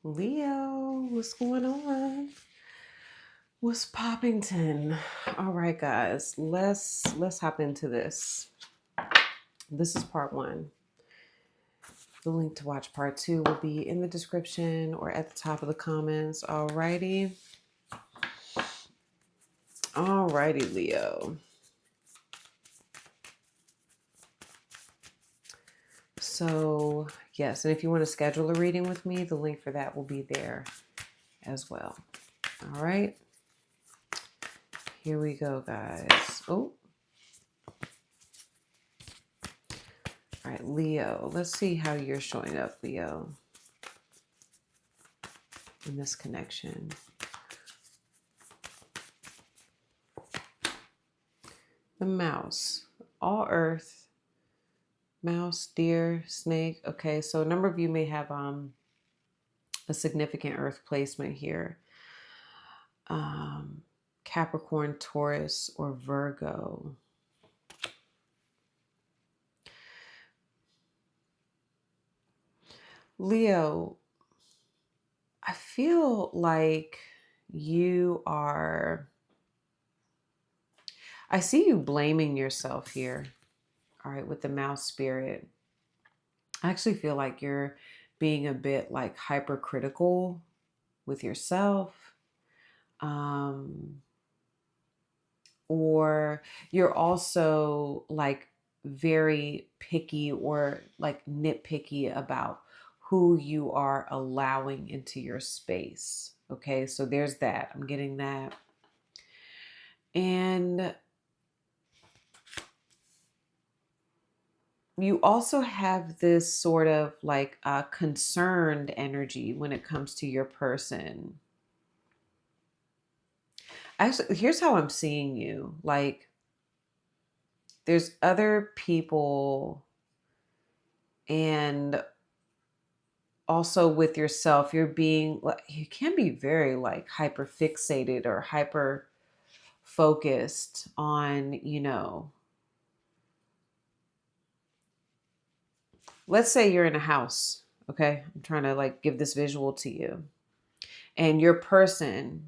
Leo, what's going on? What's Poppington? All right, guys, let's hop into this. This is part one. The link to watch part two will be in the description or at the top of the comments. Alrighty. Alrighty, Leo. So, yes, and if you want to schedule a reading with me, the link for that will be there as well. All right. Here we go, guys. Oh. All right, Leo. Let's see how you're showing up, Leo, in this connection. The mouse. All earth. Mouse, deer, snake. Okay, so a number of you may have a significant earth placement here. Capricorn, Taurus, or Virgo. Leo, I feel like you are, I see you blaming yourself here, all right, with the mouse spirit. I actually feel like you're being a bit like hypercritical with yourself. Or you're also like very picky or like nitpicky about who you are allowing into your space. Okay, so there's that. I'm getting that. And you also have this sort of like concerned energy when it comes to your person. Actually, here's how I'm seeing you. Like, there's other people, and also with yourself, you're being like, you can be very like hyper fixated or hyper focused on, let's say you're in a house. Okay. I'm trying to like give this visual to you, and your person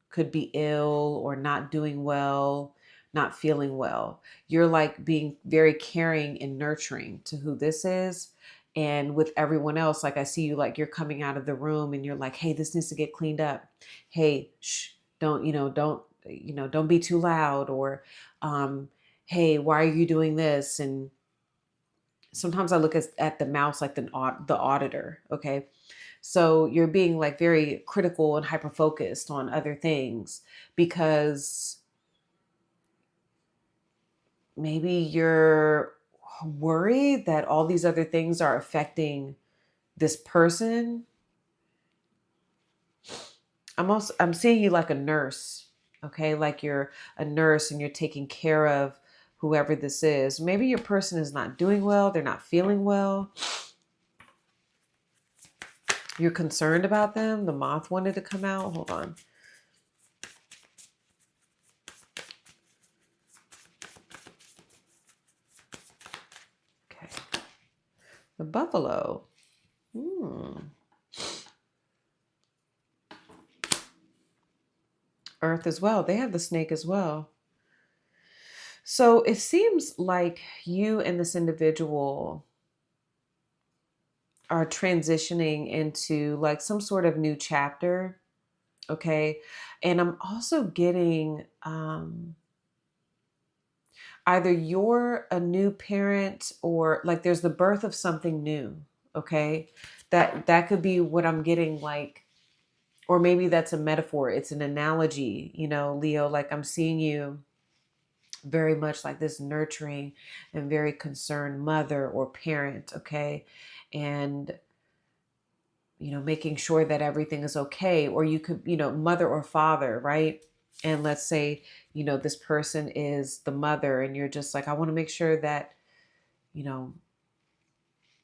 could be ill or not doing well, not feeling well. You're like being very caring and nurturing to who this is. And with everyone else, like I see you, like you're coming out of the room and you're like, hey, this needs to get cleaned up. Hey, shh, don't be too loud. Or, hey, why are you doing this? And sometimes I look at the mouse like the auditor. Okay. So you're being like very critical and hyper focused on other things because maybe you're worried that all these other things are affecting this person. I'm seeing you like a nurse, okay? Like you're a nurse and you're taking care of whoever this is. Maybe your person is not doing well, they're not feeling well. You're concerned about them. The moth wanted to come out. Hold on. Okay. The buffalo. Earth as well. They have the snake as well. So it seems like you and this individual are transitioning into like some sort of new chapter. Okay. And I'm also getting either you're a new parent or like there's the birth of something new. Okay. That could be what I'm getting, like, or maybe that's a metaphor. It's an analogy, Leo, like I'm seeing you very much like this nurturing and very concerned mother or parent. Okay. And, making sure that everything is okay. Or you could, mother or father, right? And let's say, this person is the mother and you're just like, I want to make sure that, you know,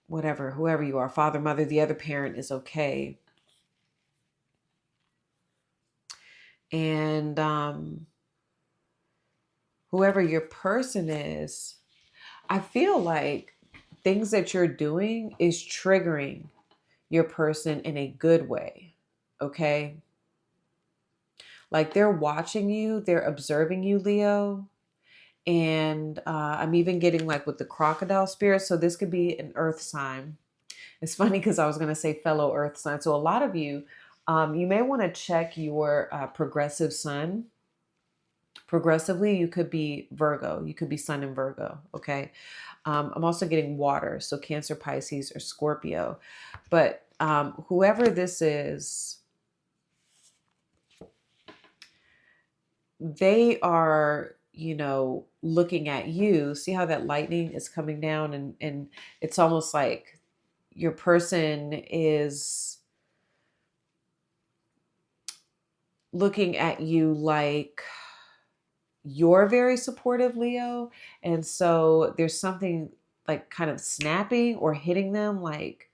whatever, whoever you are, father, mother, the other parent is okay. And whoever your person is, I feel like things that you're doing is triggering your person in a good way. Okay. Like they're watching you, they're observing you, Leo. And I'm even getting like with the crocodile spirit. So this could be an earth sign. It's funny because I was going to say fellow earth sign. So a lot of you, you may want to check your progressive sun. Progressively, you could be Virgo. You could be sun in Virgo. Okay. I'm also getting water. So Cancer, Pisces, or Scorpio. But whoever this is, they are, looking at you. See how that lightning is coming down, and it's almost like your person is looking at you like you're very supportive, Leo. And so there's something like kind of snapping or hitting them like,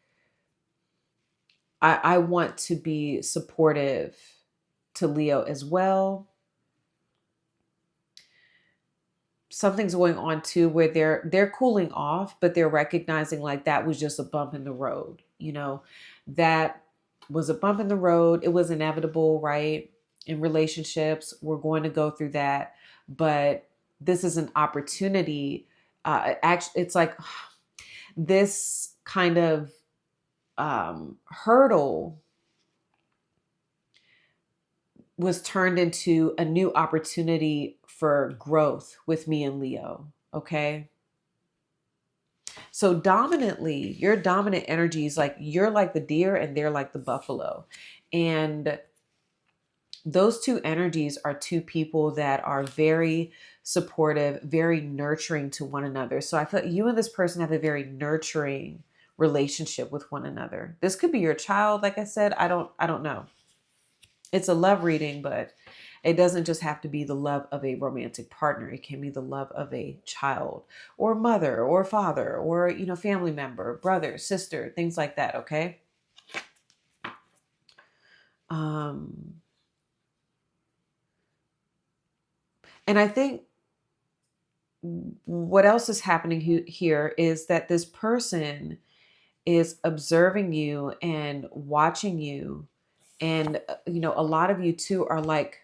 I want to be supportive to Leo as well. Something's going on too where they're cooling off, but they're recognizing like that was just a bump in the road. That was a bump in the road. It was inevitable, right? In relationships, we're going to go through that, but this is an opportunity. Actually, it's like this kind of hurdle was turned into a new opportunity for growth with me and Leo. Okay. So dominantly, your dominant energy is like you're like the deer and they're like the buffalo. And those two energies are two people that are very supportive, very nurturing to one another. So I feel like you and this person have a very nurturing relationship with one another. This could be your child, like I said. I don't know. It's a love reading, but it doesn't just have to be the love of a romantic partner. It can be the love of a child or mother or father or, family member, brother, sister, things like that. Okay. Um, and I think what else is happening here is that this person is observing you and watching you. And, a lot of you too are like,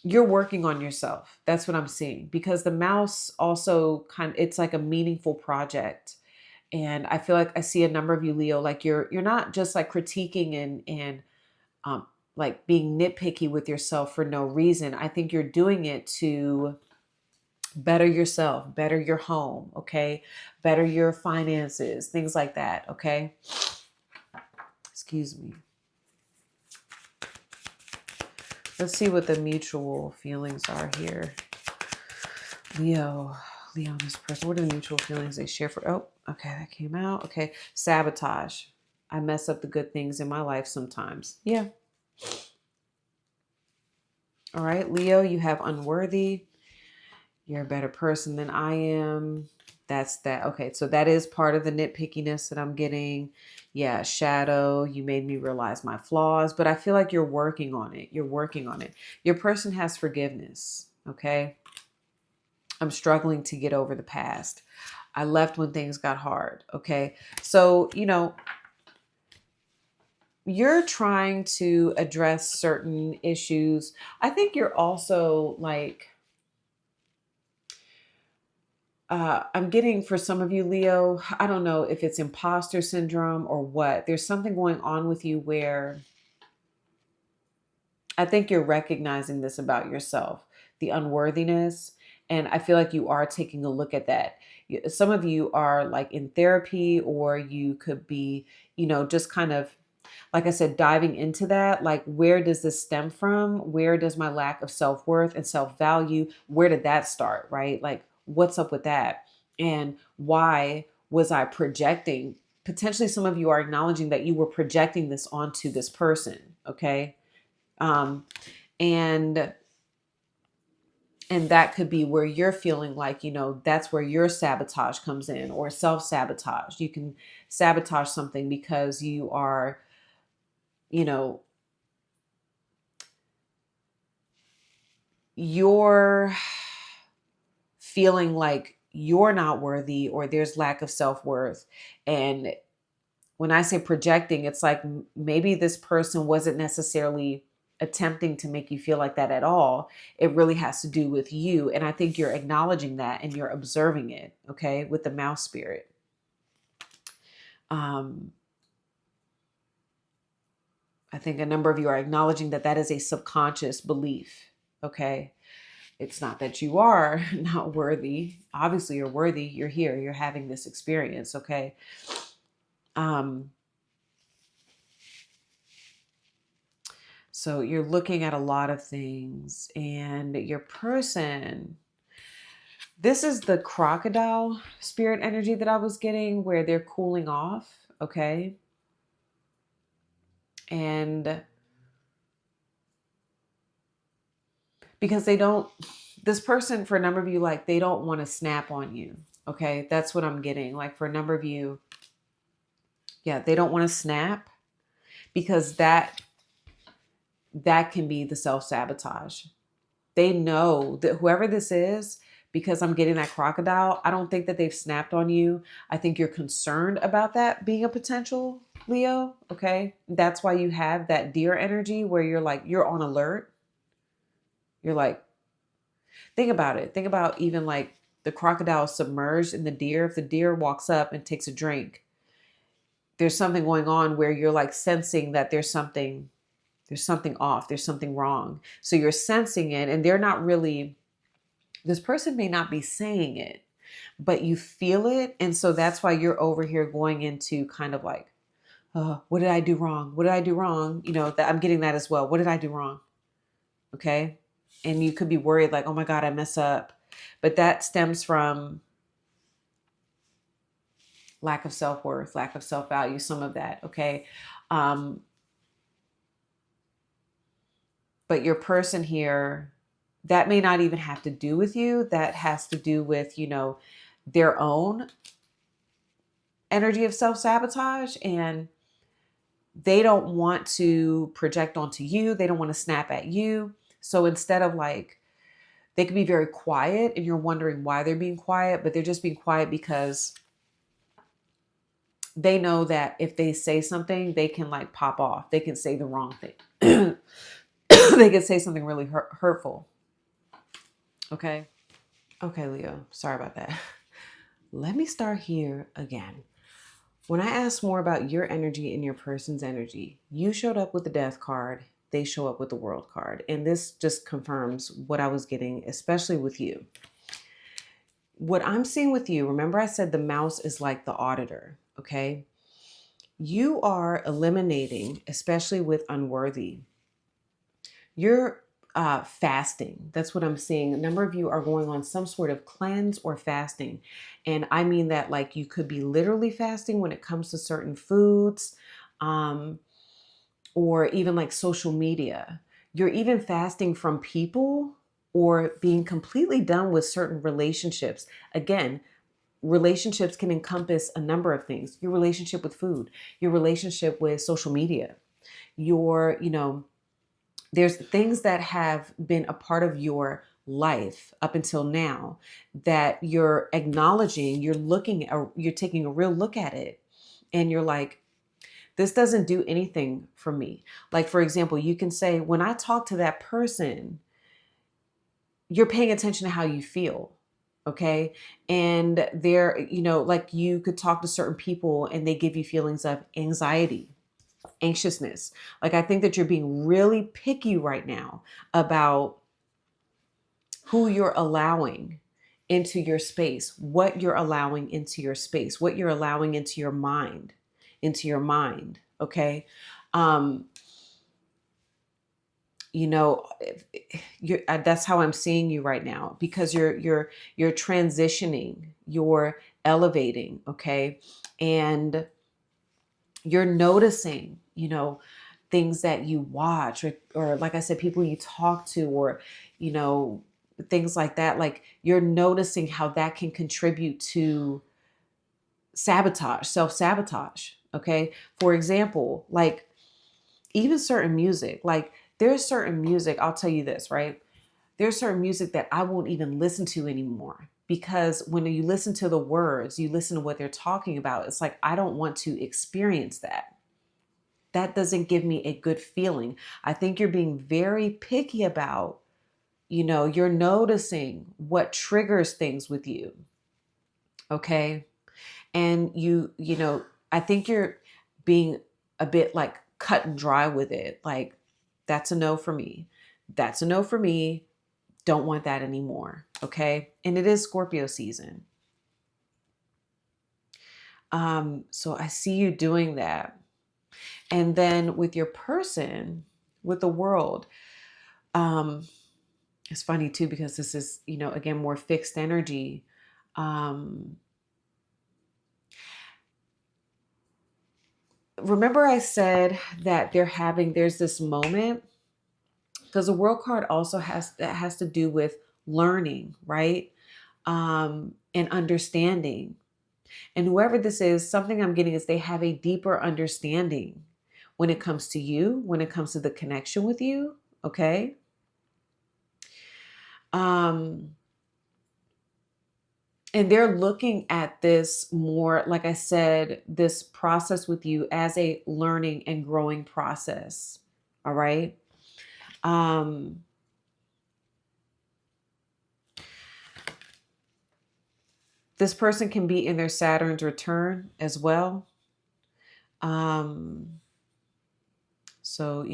you're working on yourself. That's what I'm seeing, because the mouse also it's like a meaningful project. And I feel like I see a number of you, Leo, like you're not just like critiquing and um like being nitpicky with yourself for no reason. I think you're doing it to better yourself, better your home, okay? Better your finances, things like that, okay? Excuse me. Let's see what the mutual feelings are here. Leo and this person. What are the mutual feelings they share for? Oh, okay, that came out. Okay, sabotage. I mess up the good things in my life sometimes. Yeah. All right, Leo, you have unworthy. You're a better person than I am. That's that. Okay, so that is part of the nitpickiness that I'm getting. Yeah, shadow. You made me realize my flaws, but I feel like you're working on it. You're working on it. Your person has forgiveness. Okay. I'm struggling to get over the past. I left when things got hard. Okay. So, you're trying to address certain issues. I think you're also like, I'm getting for some of you, Leo, I don't know if it's imposter syndrome or what. There's something going on with you where I think you're recognizing this about yourself, the unworthiness. And I feel like you are taking a look at that. Some of you are like in therapy, or you could be, just kind of, like I said, diving into that. Like, where does this stem from? Where does my lack of self worth and self value, where did that start? Right? Like, what's up with that? And why was I projecting? Potentially, some of you are acknowledging that you were projecting this onto this person. Okay. Um, and and that could be where you're feeling like, that's where your sabotage comes in, or self-sabotage. You can sabotage something because you are, you know, you're feeling like you're not worthy, or there's lack of self-worth, and when I say projecting, it's like maybe this person wasn't necessarily attempting to make you feel like that at all. It really has to do with you. And I think you're acknowledging that and you're observing it, okay, with the mouse spirit. I think a number of you are acknowledging that that is a subconscious belief, okay? It's not that you are not worthy. Obviously, you're worthy. You're here. You're having this experience, okay? So you're looking at a lot of things, and your person, this is the crocodile spirit energy that I was getting, where they're cooling off, okay? And because this person, for a number of you, like, they don't want to snap on you, okay? That's what I'm getting. Like, for a number of you, yeah, they don't want to snap, because that can be the self-sabotage. They know that whoever this is, because I'm getting that crocodile, I don't think that they've snapped on you. I think you're concerned about that being a potential, Leo, okay? That's why you have that deer energy, where you're like, you're on alert. You're like, think about it. Think about even like the crocodile submerged in the deer. If the deer walks up and takes a drink, there's something going on where you're like sensing that there's something off, there's something wrong. So you're sensing it, and they're not really, this person may not be saying it, but you feel it. And so that's why you're over here going into kind of like, what did I do wrong? What did I do wrong? You know, that I'm getting that as well. What did I do wrong? Okay. And you could be worried like, oh my God, I mess up. But that stems from lack of self-worth, lack of self-value, some of that. Okay. But your person here, that may not even have to do with you. That has to do with, you know, their own energy of self-sabotage, and they don't want to project onto you. They don't want to snap at you. So instead of like, they could be very quiet and you're wondering why they're being quiet, but they're just being quiet because they know that if they say something, they can like pop off. They can say the wrong thing. They can say something really hurtful. Okay. Okay, Leo. Sorry about that. Let me start here again. When I asked more about your energy and your person's energy, you showed up with the Death card. They show up with the World card. And this just confirms what I was getting, especially with you. What I'm seeing with you, remember I said the mouse is like the auditor, okay? You are eliminating, especially with unworthy. You're fasting. That's what I'm seeing. A number of you are going on some sort of cleanse or fasting. And I mean that like you could be literally fasting when it comes to certain foods, or even like social media. You're even fasting from people or being completely done with certain relationships. Again, relationships can encompass a number of things. Your relationship with food, your relationship with social media, your, you know, there's things that have been a part of your life up until now that you're acknowledging, you're taking a real look at it, and you're like, this doesn't do anything for me. Like, for example, you can say, when I talk to that person, you're paying attention to how you feel. Okay. And they're, you know, like you could talk to certain people and they give you feelings of anxiety, anxiousness. Like, I think that you're being really picky right now about who you're allowing into your space, what you're allowing into your space, what you're allowing into your mind, Okay. You know, that's how I'm seeing you right now, because you're transitioning, you're elevating. Okay. And you're noticing, you know, things that you watch, or like I said, people you talk to, or, you know, things like that. Like, you're noticing how that can contribute to self-sabotage. Okay. For example, like even certain music, like there's certain music, I'll tell you this, right? There's certain music that I won't even listen to anymore. because when you listen to the words, you listen to what they're talking about, it's like, I don't want to experience that. That doesn't give me a good feeling. I think you're being very picky about, you're noticing what triggers things with you. Okay. And I think you're being a bit like cut and dry with it. Like, that's a no for me. That's a no for me. Don't want that anymore. Okay. And it is Scorpio season. So I see you doing that. And then with your person, with the world, it's funny too, because this is, again, more fixed energy. Remember I said that there's this moment, because the world card also has to do with learning, right? And understanding. And whoever this is, something I'm getting is they have a deeper understanding when it comes to you, when it comes to the connection with you. Okay. And they're looking at this more, like I said, this process with you as a learning and growing process. All right. This person can be in their Saturn's return as well. So,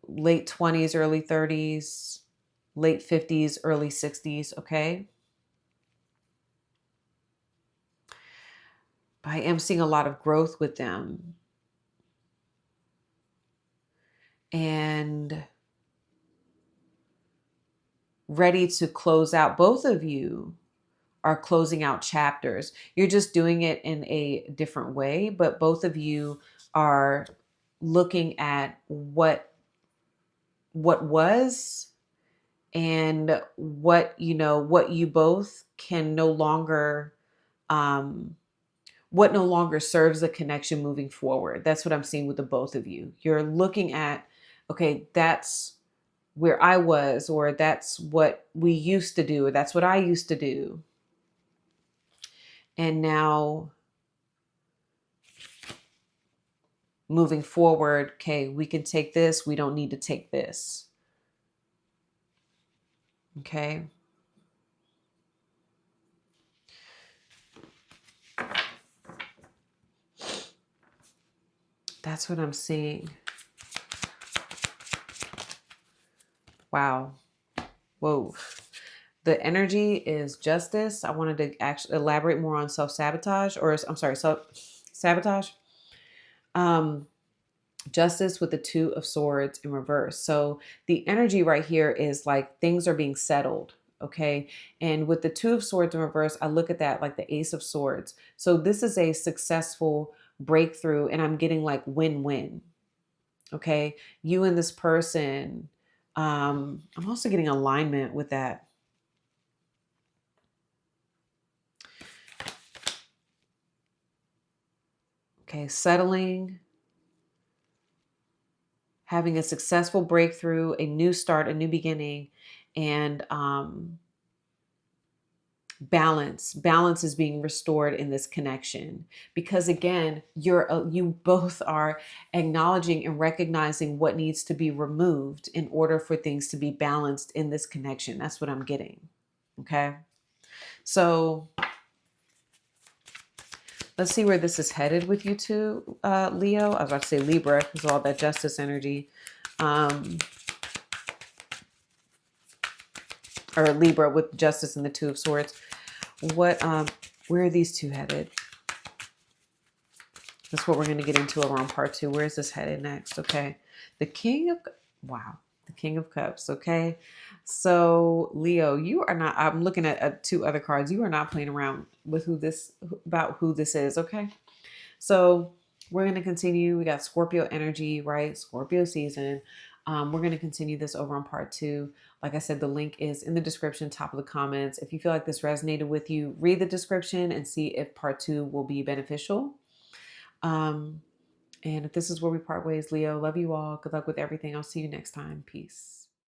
late 20s, early 30s, late 50s, early 60s. Okay. I am seeing a lot of growth with them. And ready to close out. Both of you are closing out chapters. You're just doing it in a different way, but both of you are looking at what was, and what you both can no longer, what no longer serves the connection moving forward. That's what I'm seeing with the both of you. You're looking at, okay, that's where I was, or that's what we used to do, or that's what I used to do. And now moving forward, okay, we can take this. We don't need to take this. Okay. That's what I'm seeing. Wow. Whoa. The energy is justice. I wanted to actually elaborate more on self-sabotage, or I'm sorry, self-sabotage. Justice with the Two of Swords in reverse. So the energy right here is like things are being settled. Okay. And with the Two of Swords in reverse, I look at that like the Ace of Swords. So this is a successful breakthrough, and I'm getting like win-win. Okay. You and this person. I'm also getting alignment with that. Okay. Settling, having a successful breakthrough, a new start, a new beginning, and balance is being restored in this connection, because again, you both are acknowledging and recognizing what needs to be removed in order for things to be balanced in this connection. That's what I'm getting. Okay. So let's see where this is headed with you two, Leo. I was about to say Libra because all that justice energy. Or Libra with justice and the Two of Swords. Where are these two headed? That's what we're going to get into around part 2. Where is this headed next? Okay. The King of Cups. Okay. So Leo, you are not, I'm looking at 2 other cards. You are not playing around with who this is. Okay. So we're going to continue. We got Scorpio energy, right? Scorpio season. We're going to continue this over on part 2. Like I said, the link is in the description, top of the comments. If you feel like this resonated with you, read the description and see if part 2 will be beneficial. And if this is where we part ways, Leo, love you all. Good luck with everything. I'll see you next time. Peace.